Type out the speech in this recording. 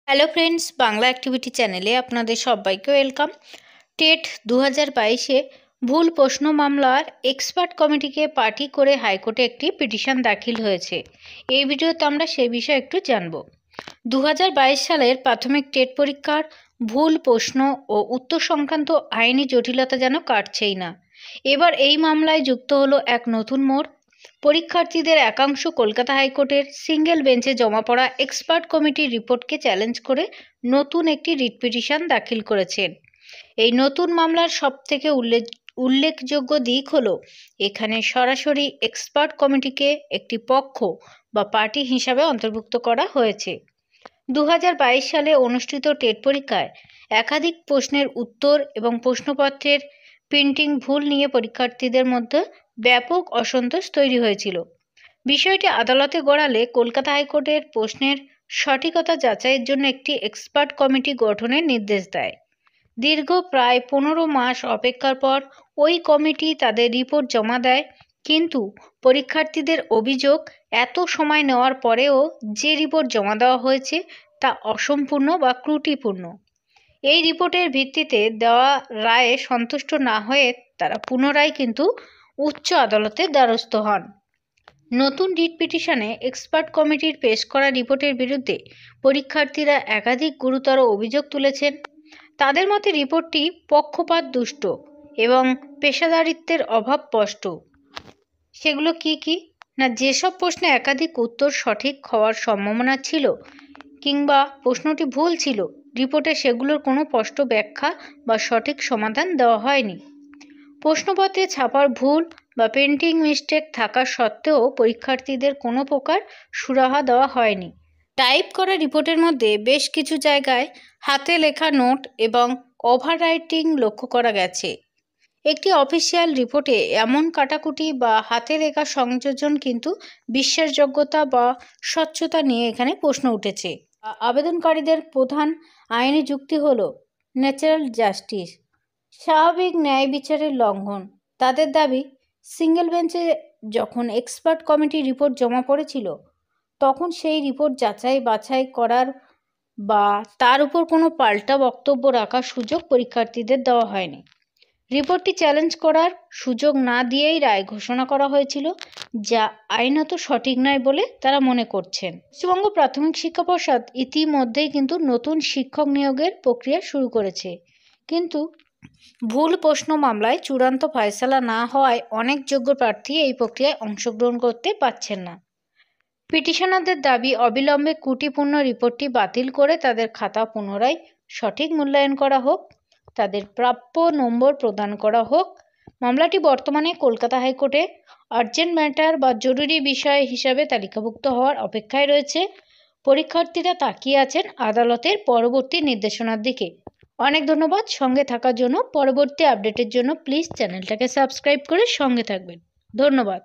Hello friends, Bangla activity চ্যানেলে আপনাদের সবাইকে ওয়েলকাম। টেট 2022-এ ভুল প্রশ্ন মামলার এক্সপার্ট কমিটিকে পার্টি করে হাইকোর্টে একটি পিটিশন দাখিল হয়েছে। এই ভিডিওতে আমরা সেই বিষয়ে একটু জানব। 2022 সালের প্রাথমিক টেট পরীক্ষার ভুল প্রশ্ন ও উত্তর সংক্রান্ত আইনি জটিলতা যেন কাটছেই না। এবার এই মামলায় যুক্ত হলো এক নতুন মোড়। পরীক্ষার্থীদের একাংশ কলকাতা হাইকোর্টের সিঙ্গেল বেঞ্চে জমা পড়া এক্সপার্ট কমিটির রিপোর্টকে চ্যালেঞ্জ করে নতুন একটি রিট পিটিশন দাখিল করেছেন। এই নতুন মামলার সবথেকে উল্লেখযোগ্য দিক হলো এখানে সরাসরি এক্সপার্ট কমিটিকে একটি পক্ষ বা পার্টি হিসাবে অন্তর্ভুক্ত করা হয়েছে। 2022 সালে অনুষ্ঠিত টেট পরীক্ষায় একাধিক প্রশ্নের উত্তর এবং প্রশ্নপত্রের প্রিন্টিং ভুল নিয়ে পরীক্ষার্থীদের মধ্যে ব্যাপক অসন্তোষ তৈরি হয়েছিল। বিষয়টি আদালতে গড়ালে কলকাতা হাইকোর্টের প্রশ্নের সঠিকতা যাচাইয়ের জন্য একটি এক্সপার্ট কমিটি গঠনের নির্দেশ দেয়। দীর্ঘ প্রায় 15 মাস অপেক্ষার পর ওই কমিটি তাদের রিপোর্ট জমা দেয়, কিন্তু পরীক্ষার্থীদের অভিযোগ এত সময় নেওয়ার পরেও যে রিপোর্ট জমা দেওয়া হয়েছে তা অসম্পূর্ণ বা ত্রুটিপূর্ণ। এই রিপোর্টের ভিত্তিতে দেওয়া রায়ে সন্তুষ্ট না হয়ে তারা পুনরায় কিন্তু উচ্চ আদালতের দ্বারস্থ হন। নতুন রিট পিটিশনে এক্সপার্ট কমিটির পেশ করা রিপোর্টের বিরুদ্ধে পরীক্ষার্থীরা একাধিক গুরুতর অভিযোগ তুলেছেন। তাদের মতে রিপোর্টটি পক্ষপাত দুষ্ট এবং পেশাদারিত্বের অভাব স্পষ্ট। সেগুলো কি না, যেসব প্রশ্নে একাধিক উত্তর সঠিক হওয়ার সম্ভাবনা ছিল কিংবা প্রশ্নটি ভুল ছিল, রিপোর্টে সেগুলোর কোনো স্পষ্ট ব্যাখ্যা বা সঠিক সমাধান দেওয়া হয়নি। প্রশ্নপত্রে ছাপার ভুল বা প্রিন্টিং মিস্টেক থাকা সত্ত্বেও পরীক্ষার্থীদের কোনো প্রকার সুরাহা দেওয়া হয়নি। টাইপ করা রিপোর্টের মধ্যে বেশ কিছু জায়গায় হাতে লেখা নোট এবং ওভাররাইটিং লক্ষ্য করা গেছে। একটি অফিসিয়াল রিপোর্টে এমন কাটাকুটি বা হাতে লেখা সংযোজন কিন্তু বিশ্বাসযোগ্যতা বা স্বচ্ছতা নিয়ে এখানে প্রশ্ন উঠেছে। আবেদনকারীদের প্রধান আইনি যুক্তি হলো ন্যাচারাল জাস্টিস, স্বাভাবিক ন্যায় বিচারের লঙ্ঘন। তাদের দাবি, সিঙ্গেল বেঞ্চে যখন এক্সপার্ট কমিটি রিপোর্ট জমা পড়েছিল তখন সেই রিপোর্ট যাচাই বাছাই করার বা তার উপর কোনো পাল্টা বক্তব্য রাখার সুযোগ পরীক্ষার্থীদের দেওয়া হয়নি। রিপোর্টটি চ্যালেঞ্জ করার সুযোগ না দিয়েই রায় ঘোষণা করা হয়েছিল, যা আইনত সঠিক নয় বলে তারা মনে করছেন। পশ্চিমবঙ্গ প্রাথমিক শিক্ষা পর্ষদ ইতিমধ্যেই কিন্তু নতুন শিক্ষক নিয়োগের প্রক্রিয়া শুরু করেছে, কিন্তু ভুল প্রশ্ন মামলায় চূড়ান্ত ফয়সালা না হওয়ায় অনেক যোগ্য প্রার্থী এই প্রক্রিয়ায় অংশগ্রহণ করতে পারছেন না। পিটিশনারদের দাবি, অবিলম্বে ত্রুটিপূর্ণ রিপোর্টটি বাতিল করে তাদের খাতা পুনরায় সঠিক মূল্যায়ন করা হোক, তাদের প্রাপ্য নম্বর প্রদান করা হোক। মামলাটি বর্তমানে কলকাতা হাইকোর্টে আর্জেন্ট ম্যাটার বা জরুরি বিষয় হিসাবে তালিকাভুক্ত হওয়ার অপেক্ষায় রয়েছে। পরীক্ষার্থীরা তাকিয়ে আছেন আদালতের পরবর্তী নির্দেশনার দিকে। অনেক ধন্যবাদ সঙ্গে থাকার জন্য। পরবর্তী আপডেটের জন্য প্লিজ চ্যানেলটাকে সাবস্ক্রাইব করে সঙ্গে থাকবেন। ধন্যবাদ।